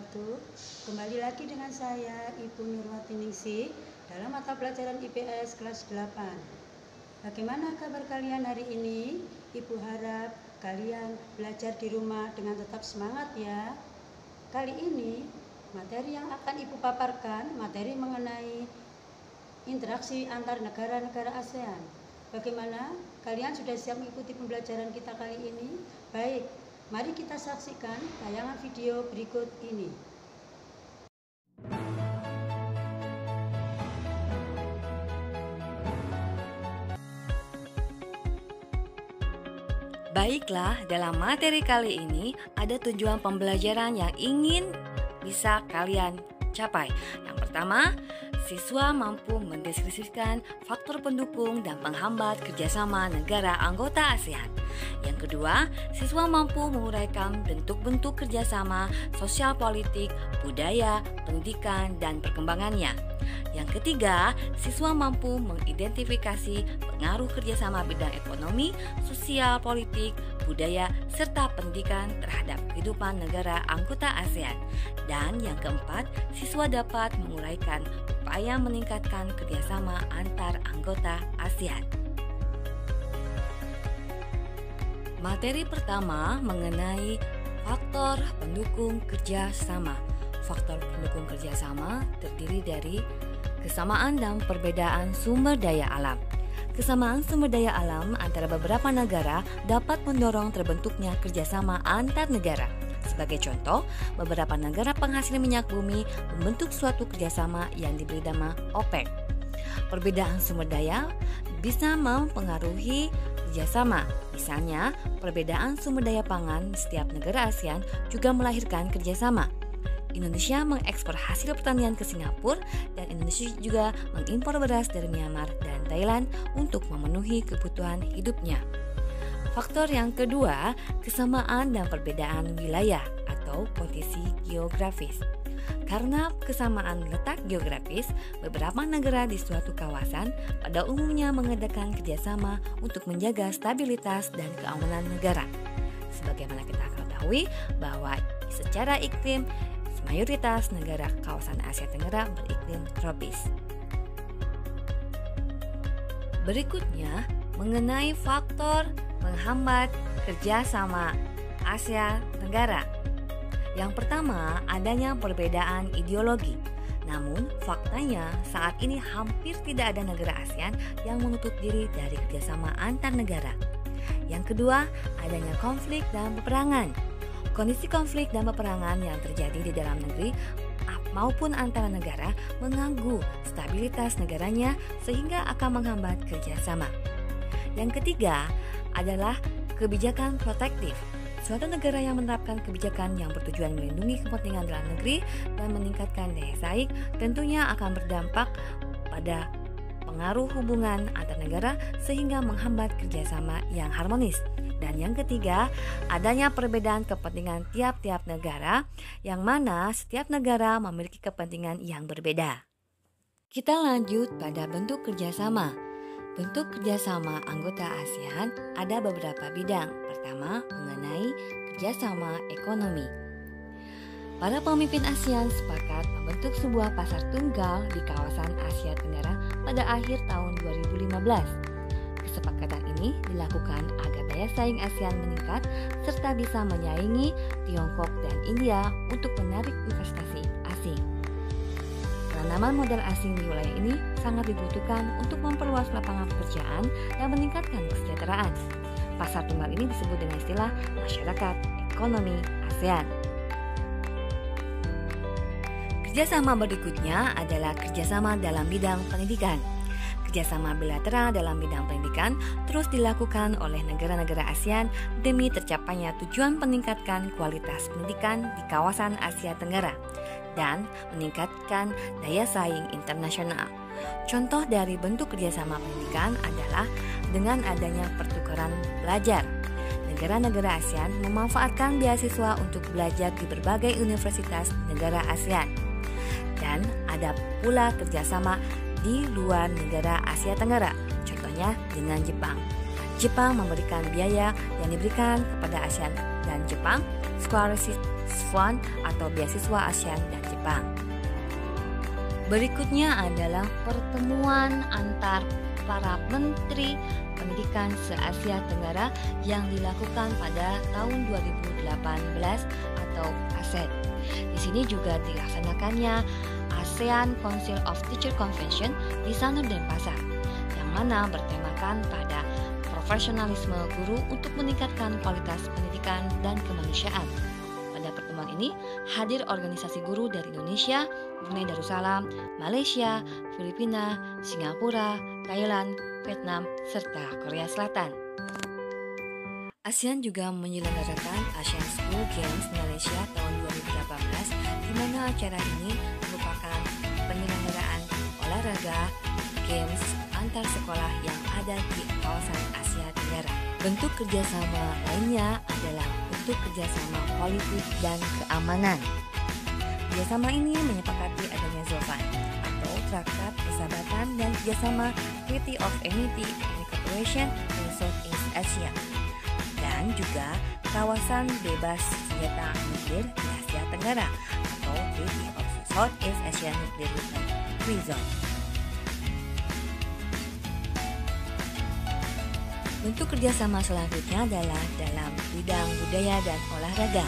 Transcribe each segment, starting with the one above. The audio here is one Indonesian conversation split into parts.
wabarakatuh. Kembali lagi dengan saya Ibu Nurwati Ningsih dalam mata pelajaran IPS kelas 8. Bagaimana kabar kalian hari ini? Ibu harap kalian belajar di rumah dengan tetap semangat ya. Kali ini materi yang akan Ibu paparkan materi mengenai interaksi antar negara-negara ASEAN. Bagaimana? Kalian sudah siap mengikuti pembelajaran kita kali ini? Baik, mari kita saksikan tayangan video berikut ini. Baiklah, dalam materi kali ini ada tujuan pembelajaran yang ingin bisa kalian capai. Yang pertama, siswa mampu mendeskripsikan faktor pendukung dan penghambat kerjasama negara anggota ASEAN. Yang kedua, siswa mampu menguraikan bentuk-bentuk kerjasama sosial politik, budaya, pendidikan, dan perkembangannya. Yang ketiga, siswa mampu mengidentifikasi pengaruh kerjasama bidang ekonomi, sosial, politik, budaya, serta pendidikan terhadap kehidupan negara anggota ASEAN. Dan yang keempat, siswa dapat menguraikan upaya meningkatkan kerjasama antar anggota ASEAN. Materi pertama mengenai faktor pendukung kerjasama. Faktor pendukung kerjasama terdiri dari kesamaan dan perbedaan sumber daya alam. Kesamaan sumber daya alam antara beberapa negara dapat mendorong terbentuknya kerjasama antar negara. Sebagai contoh, beberapa negara penghasil minyak bumi membentuk suatu kerjasama yang diberi nama OPEC. Perbedaan sumber daya bisa mempengaruhi kerjasama. Misalnya, perbedaan sumber daya pangan di setiap negara ASEAN juga melahirkan kerjasama. Indonesia mengekspor hasil pertanian ke Singapura dan Indonesia juga mengimpor beras dari Myanmar dan Thailand untuk memenuhi kebutuhan hidupnya. Faktor yang kedua, kesamaan dan perbedaan wilayah atau posisi geografis. Karena kesamaan letak geografis, beberapa negara di suatu kawasan pada umumnya mengadakan kerjasama untuk menjaga stabilitas dan keamanan negara. Sebagaimana kita ketahui bahwa secara iklim, mayoritas negara kawasan Asia Tenggara beriklim tropis. Berikutnya, mengenai faktor penghambat kerjasama Asia Tenggara. Yang pertama, adanya perbedaan ideologi. Namun, faktanya saat ini hampir tidak ada negara ASEAN yang menutup diri dari kerjasama antar negara. Yang kedua, adanya konflik dan peperangan. Kondisi konflik dan peperangan yang terjadi di dalam negeri maupun antara negara mengganggu stabilitas negaranya sehingga akan menghambat kerjasama. Yang ketiga adalah kebijakan protektif. Suatu negara yang menerapkan kebijakan yang bertujuan melindungi kepentingan dalam negeri dan meningkatkan daya saing tentunya akan berdampak pada pengaruh hubungan antar negara sehingga menghambat kerjasama yang harmonis. Dan yang ketiga, adanya perbedaan kepentingan tiap-tiap negara, yang mana setiap negara memiliki kepentingan yang berbeda. Kita lanjut pada bentuk kerjasama. Bentuk kerjasama anggota ASEAN ada beberapa bidang. Pertama, mengenai kerjasama ekonomi. Para pemimpin ASEAN sepakat membentuk sebuah pasar tunggal di kawasan Asia Tenggara pada akhir tahun 2015. Kesepakatan ini dilakukan agar daya saing ASEAN meningkat serta bisa menyaingi Tiongkok dan India untuk menarik investasi asing. Penanaman modal asing di wilayah ini sangat dibutuhkan untuk memperluas lapangan pekerjaan dan meningkatkan kesejahteraan. Pasar tunggal ini disebut dengan istilah masyarakat ekonomi ASEAN. Kerjasama berikutnya adalah kerjasama dalam bidang pendidikan. Kerjasama bilateral dalam bidang pendidikan terus dilakukan oleh negara-negara ASEAN demi tercapainya tujuan meningkatkan kualitas pendidikan di kawasan Asia Tenggara dan meningkatkan daya saing internasional. Contoh dari bentuk kerjasama pendidikan adalah dengan adanya pertukaran belajar. Negara-negara ASEAN memanfaatkan beasiswa untuk belajar di berbagai universitas negara ASEAN. Dan ada pula kerjasama di luar negara Asia Tenggara, contohnya dengan Jepang. Jepang memberikan biaya yang diberikan kepada ASEAN dan Jepang, Scholarship Fund atau beasiswa ASEAN dan Jepang. Berikutnya adalah pertemuan antar para menteri pendidikan se-Asia Tenggara yang dilakukan pada tahun 2018 atau ASET. Di sini juga dilaksanakannya ASEAN Council of Teacher Convention di Sanur Denpasar, yang mana bertemakan pada profesionalisme guru untuk meningkatkan kualitas pendidikan dan kemanusiaan. Pada pertemuan ini hadir organisasi guru dari Indonesia, Brunei Darussalam, Malaysia, Filipina, Singapura, Thailand, Vietnam, serta Korea Selatan. ASEAN juga menyelenggarakan Asian School Games Malaysia tahun 2018, di mana acara ini merupakan penyelenggaraan olahraga games antar sekolah yang ada di kawasan Asia Tenggara. Bentuk kerjasama lainnya adalah bentuk kerjasama politik dan keamanan. Kerjasama ini menyepakati adanya ZOFAN atau Traktat Persahabatan dan Kerjasama Treaty of Amity and Cooperation in Southeast Asia, dan juga kawasan bebas senjata nuklir di Asia Tenggara atau Treaty of Southeast Asian Nuclear Weapon Free Zone. Bentuk kerjasama selanjutnya adalah dalam bidang budaya dan olahraga.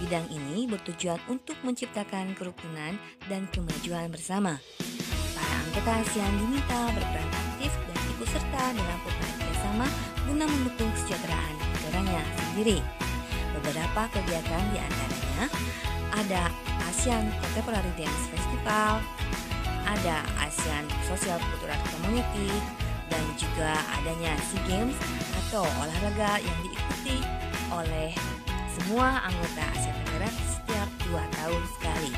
Bidang ini bertujuan untuk menciptakan kerukunan dan kemajuan bersama. Para anggota ASEAN diminta berperan aktif dan ikut serta dalam upaya kerjasama guna mendukung kesejahteraan negaranya sendiri. Beberapa kegiatan diantaranya ada ASEAN Contemporary Dance Festival, ada ASEAN Social Cultural Community, dan juga adanya SEA Games atau olahraga yang diikuti oleh semua anggota Asia Tenggara setiap 2 tahun sekali.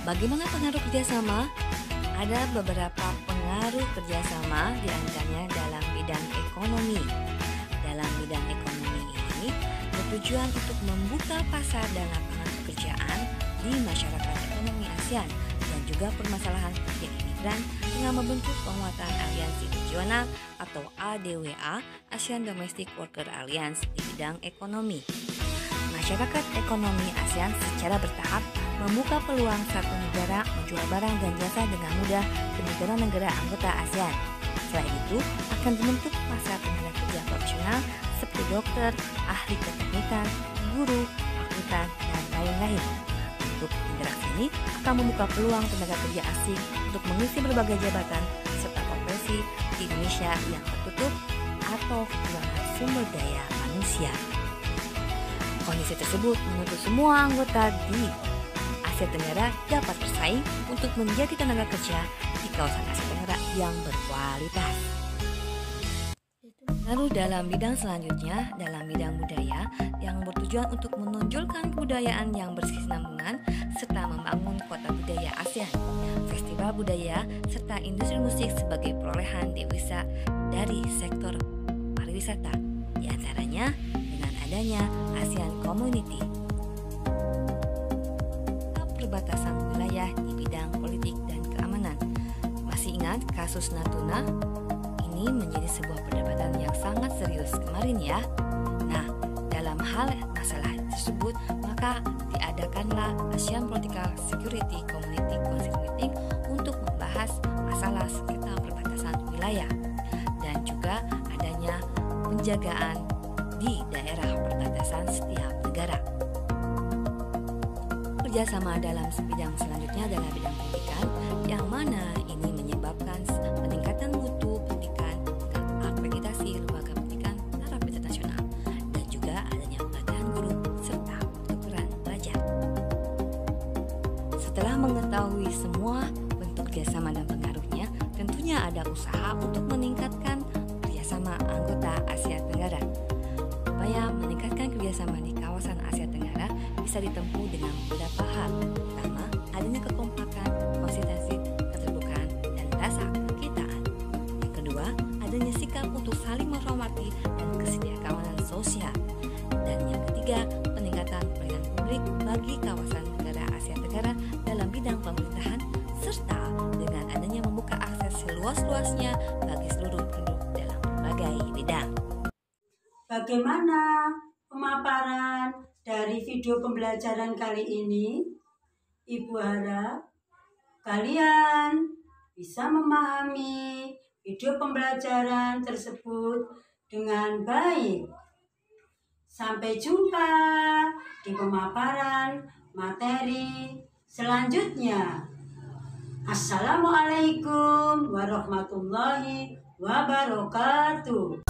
Bagaimana pengaruh kerjasama? Ada beberapa pengaruh kerjasama, diantaranya dalam bidang ekonomi. Dalam bidang ekonomi ini bertujuan untuk membuka pasar dan lapangan pekerjaan di masyarakat ekonomi ASEAN dan juga permasalahan pekerja imigran dengan membentuk penguatan aliansi regional atau ADWA, ASEAN Domestic Worker Alliance, di bidang ekonomi. Masyarakat ekonomi ASEAN secara bertahap membuka peluang satu negara menjual barang dan jasa dengan mudah ke negara-negara anggota ASEAN. Selain itu, akan dibentuk pasar tenaga kerja profesional seperti dokter, ahli keteknikan, guru, akuntan, dan lain-lain. Untuk interaksi ini akan membuka peluang tenaga kerja asing untuk mengisi berbagai jabatan serta profesi di Indonesia yang tertutup atau kekurangan sumber daya manusia. Kondisi tersebut menuntut semua anggota di Asia Tenggara dapat bersaing untuk menjadi tenaga kerja di kawasan Asia Tenggara yang berkualitas. Lalu dalam bidang selanjutnya, dalam bidang budaya yang bertujuan untuk menonjolkan kebudayaan yang berkesinambungan serta membangun kota budaya ASEAN, festival budaya serta industri musik sebagai perolehan devisa dari sektor pariwisata, diantaranya dengan adanya ASEAN Community. Perbatasan wilayah di bidang politik dan keamanan. Masih ingat kasus Natuna? Ini menjadi sebuah perdebatan yang sangat serius kemarin ya. Nah, dalam hal masalah tersebut, maka diadakanlah ASEAN Political Security Community Council Meeting untuk membahas masalah sekitar perbatasan wilayah dan juga adanya penjagaan di daerah perbatasan setiap negara. Kerjasama dalam bidang selanjutnya adalah bidang pendidikan, yang mana ini menyebabkan peningkatan mutu pendidikan dengan akreditasi lembaga pendidikan taraf internasional dan juga adanya pelatihan guru serta pertukaran pelajar. Setelah mengetahui semua bentuk kerjasama dan pengaruhnya, tentunya ada usaha untuk meningkatkan kerjasama anggota Asia Tenggara. Upaya meningkatkan kerjasama di kawasan Asia Tenggara bisa ditempuh dengan beberapa hal. Pertama, adanya kekompakan, konsistensi, keterbukaan, dan rasa kekitaan. Yang kedua, adanya sikap untuk saling menghormati dan kesediakawanan sosial. Dan yang ketiga, peningkatan pelayanan publik bagi kawasan negara Asia Tenggara dalam bidang pemerintahan, serta dengan adanya membuka akses seluas-luasnya bagi seluruh penduduk dalam berbagai bidang. Bagaimana pemaparan dari video pembelajaran kali ini? Ibu harap kalian bisa memahami video pembelajaran tersebut dengan baik. Sampai jumpa di pemaparan materi selanjutnya. Assalamualaikum warahmatullahi wabarakatuh.